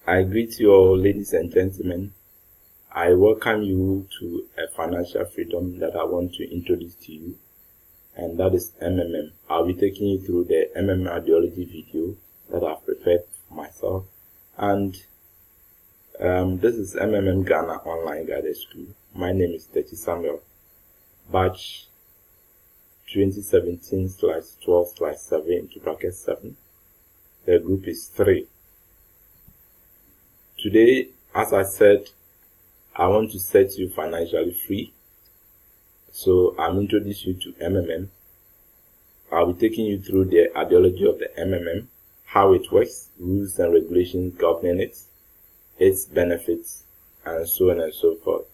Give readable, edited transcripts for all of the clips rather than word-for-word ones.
I greet you all, ladies and gentlemen. I welcome you to a financial freedom that I want to introduce to you, and that is MMM. I'll be taking you through the MMM ideology video that I've prepared for myself, and this is MMM Ghana Online Guided School. My name is Techi Samuel, batch 2017/12/7 The group is 3. Today, as I said, I want to set you financially free. So I'm introducing you to MMM. I'll be taking you through the ideology of the MMM, how it works, rules and regulations governing it, its benefits, and so on and so forth.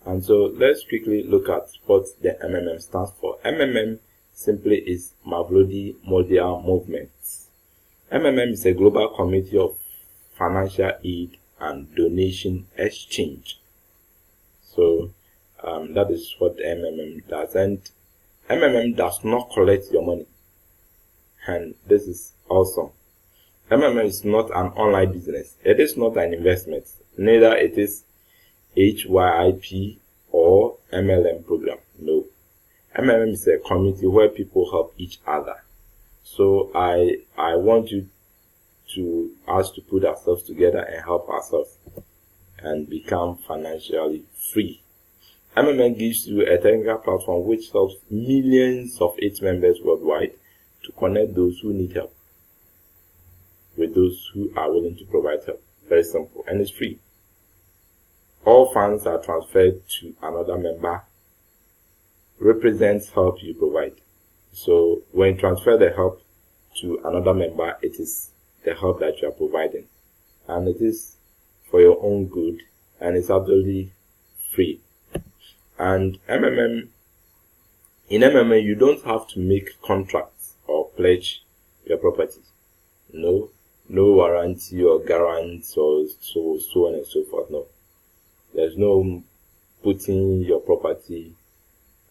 And so let's quickly look at what the MMM stands for. MMM simply is Mamelodi Mondial Movement. MMM is a global community of financial aid and donation exchange. So that is what the MMM does. And MMM does not collect your money. And this is awesome. MMM is not an online business. It is not an investment. Neither it is HYIP or MLM program. No. MMM is a community where people help each other. So I want us to put ourselves together and help ourselves and become financially free. MMM gives you a technical platform which helps millions of its members worldwide to connect those who need help with those who are willing to provide help. Very simple, and it's free. All funds are transferred to another member, represents help you provide. So when you transfer the help to another member, it is the help that you are providing, and it is for your own good, and it's absolutely free. And in MMM, you don't have to make contracts or pledge your property. No warranty or guarantee or so on and so forth. No, there's no putting your property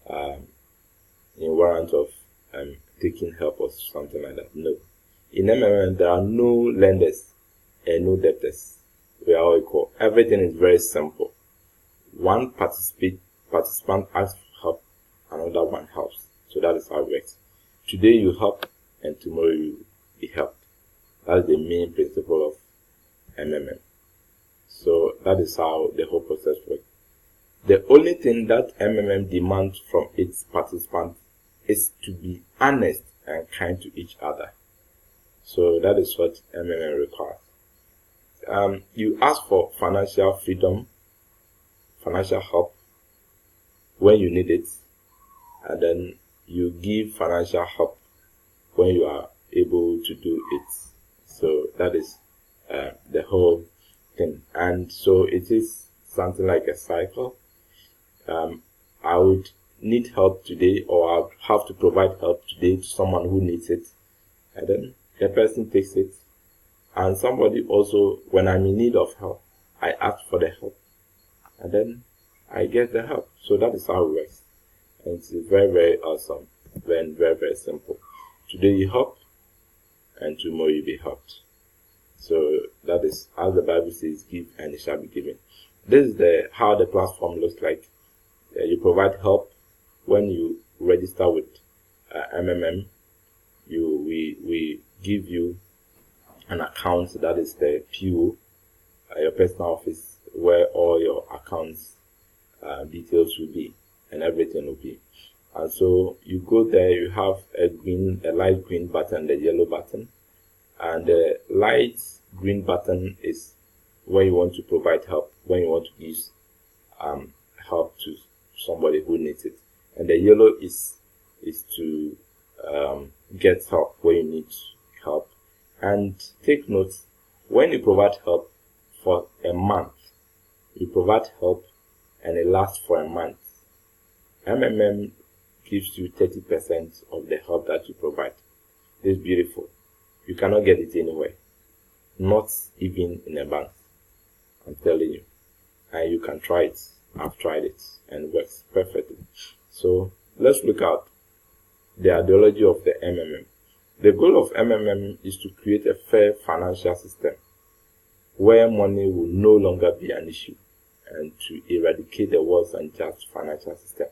in warrant of taking help or something like that. No. In MMM, there are no lenders and no debtors. We are all equal. Everything is very simple. One participant asks for help, another one helps. So that is how it works. Today you help, and tomorrow you will be helped. That is the main principle of MMM. So that is how the whole process works. The only thing that MMM demands from its participants is to be honest and kind to each other. So that is what MMM requires. You ask for financial freedom, financial help when you need it, and then you give financial help when you are able to do it. So that is the whole thing. And so it is something like a cycle. I would need help today, or I would have to provide help today to someone who needs it, and then the person takes it. And somebody also, when I'm in need of help, I ask for the help, and then I get the help. So that is how it works. And it's very, very awesome. Very, very, very simple. Today you help, and tomorrow you'll be helped. So that is how the Bible says, give and it shall be given. This is how the platform looks like. You provide help when you register with MMM. We give you an account, that is the PO, your personal office, where all your accounts details will be and everything will be. And so you go there, you have a light green button, the yellow button, and the light green button is when you want to provide help, when you want to give help to somebody who needs it, and the yellow is to get help when you need help. And take note, when you provide help for a month, you provide help and it lasts for a month, MMM gives you 30% of the help that you provide. This is beautiful. You cannot get it anywhere, not even in a bank. I'm telling you. And you can try it. I've tried it and it works perfectly. So let's look at the ideology of the MMM. The goal of MMM is to create a fair financial system where money will no longer be an issue, and to eradicate the world's unjust financial system.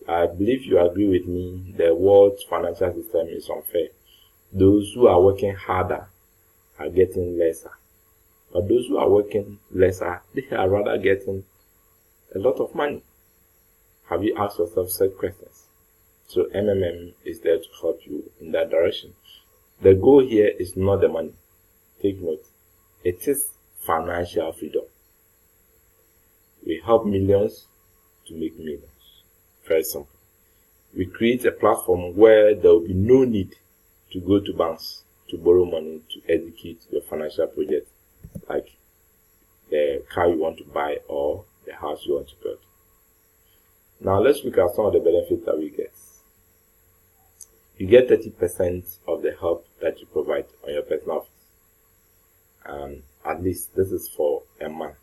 I believe you agree with me, the world's financial system is unfair. Those who are working harder are getting lesser. But those who are working lesser, they are rather getting a lot of money. Have you asked yourself such questions? So MMM is there to help you in that direction. The goal here is not the money. Take note. It is financial freedom. We help millions to make millions. Very simple. We create a platform where there will be no need to go to banks to borrow money to execute your financial project, like the car you want to buy or the house you want to build. Now let's look at some of the benefits that we get. You get 30% of the help that you provide on your personal office. At least this is for a month.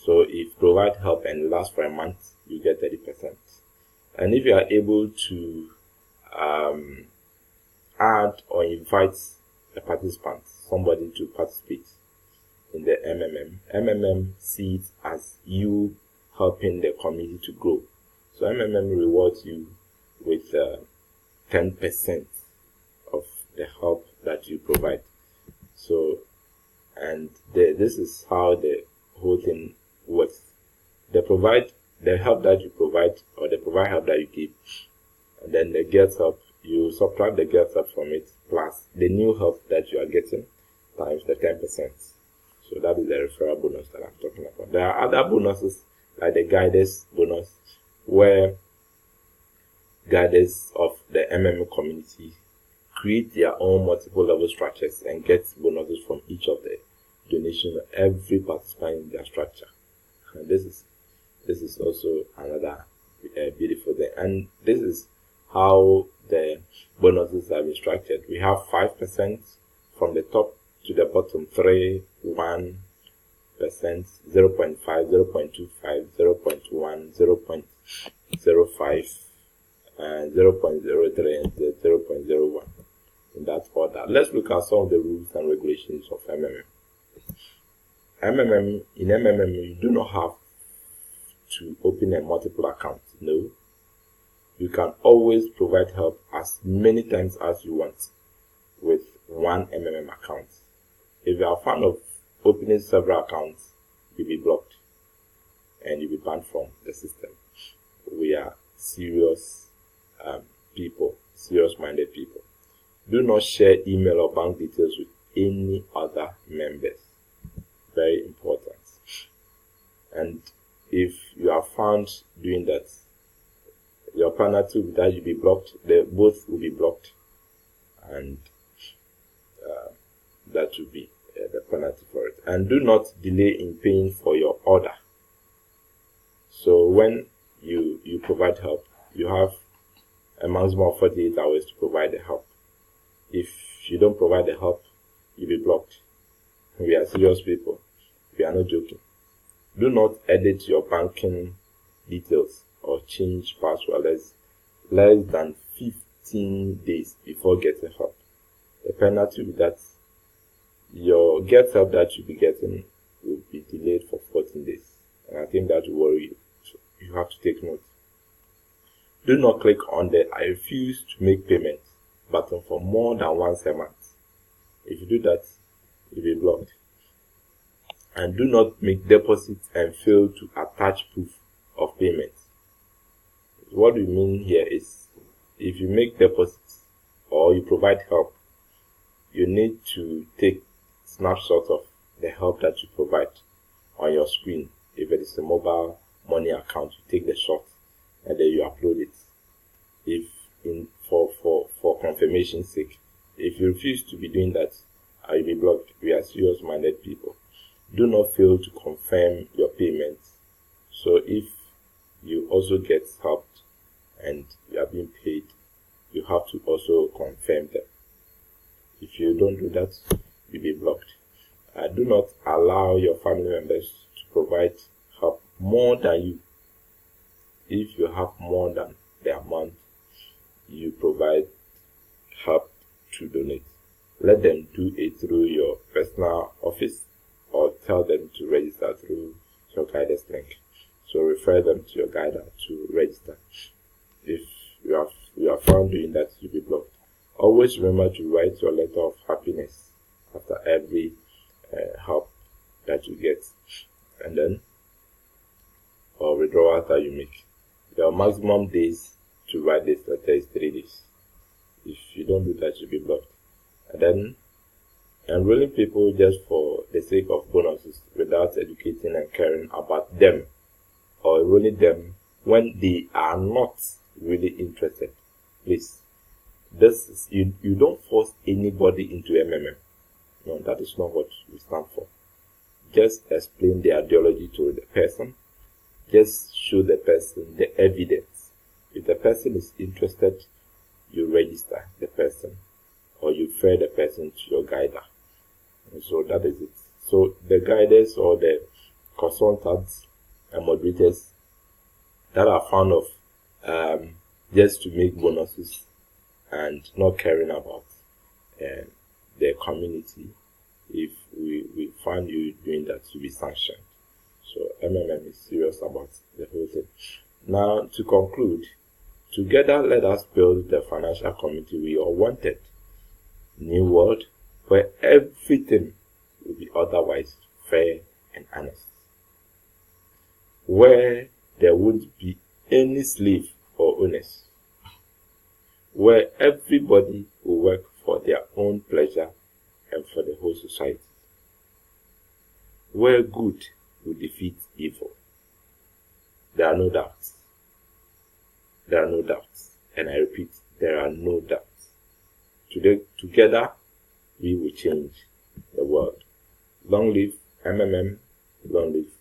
So if you provide help and it lasts for a month, you get 30%. And if you are able to add or invite a participant, somebody to participate in the MMM sees it as you helping the community to grow. So MMM rewards you with 10% of the help that you provide. So, and this is how the whole thing works. They provide the help that you provide, or they provide help that you give, and then the get help, you subtract the get help from it, plus the new help that you are getting, times the 10%. So that is the referral bonus that I'm talking about. There are other bonuses, like the guidance bonus, where guidance of the MMM community create their own multiple level structures and get bonuses from each of the donations of every participant in their structure. And this is also another beautiful thing. And this is how the bonuses are structured. We have 5% from the top to the bottom, 3, 1%, 0.5, 0.25, 0.1, 0.05, and 0.03, and 0.01 in that order. Let's look at some of the rules and regulations of MMM. In MMM, you do not have to open a multiple account. No. You can always provide help as many times as you want with one MMM account. If you are a fan of opening several accounts, you'll be blocked and you'll be banned from the system. We are serious people, serious-minded people. Do not share email or bank details with any other members. Very important. And if you are found doing that, your penalty will be that you'll be blocked. They both will be blocked, and that will be the penalty for it. And do not delay in paying for your order. So when you provide help, you have a maximum of 48 hours to provide the help. If you don't provide the help, you'll be blocked. We are serious people. We are not joking. Do not edit your banking details or change password less than 15 days before getting help. The penalty with that, your get help that you'll be getting will be delayed for 14 days. And I think that will worry you. So you have to take note. Do not click on the I refuse to make payment button for more than once a month. If you do that, you'll be blocked. And do not make deposits and fail to attach proof of payment. What we mean here is, if you make deposits or you provide help, you need to take snapshots of the help that you provide on your screen. If it is a mobile money account, you take the shot and then you upload it. If for confirmation's sake, if you refuse to be doing that, you'll be blocked. We are serious-minded people. Do not fail to confirm your payments. So if you also get helped and you are being paid, you have to also confirm them. If you don't do that, you'll be blocked. Do not allow your family members to provide help more than you. If you have more than the amount you provide help to donate, let them do it through your personal office tell them to register through your guide's link. So refer them to your guider to register. If you are found doing that, you'll be blocked. Always remember to write your letter of happiness after every help that you get, and then or withdrawal that you make. Your maximum days to write this letter is 3 days. If you don't do that, you'll be blocked. And then enrolling people just for the sake of bonuses without educating and caring about them, or enrolling them when they are not really interested. Please, this is, you don't force anybody into MMM. No, that is not what we stand for. Just explain the ideology to the person. Just show the person the evidence. If the person is interested, you register the person, or you refer the person to your guider. And so that is it. So the guiders or the consultants and moderators that are fond of just to make bonuses and not caring about their community, if we find you doing that, to be sanctioned. So MMM is serious about the whole thing. Now, to conclude, together let us build the financial community we all wanted. New world where everything will be otherwise fair and honest. Where there won't be any slave or owners. Where everybody will work for their own pleasure and for the whole society. Where good will defeat evil. There are no doubts. There are no doubts. And I repeat, there are no doubts. Together, we will change the world. Long live MMM. Long live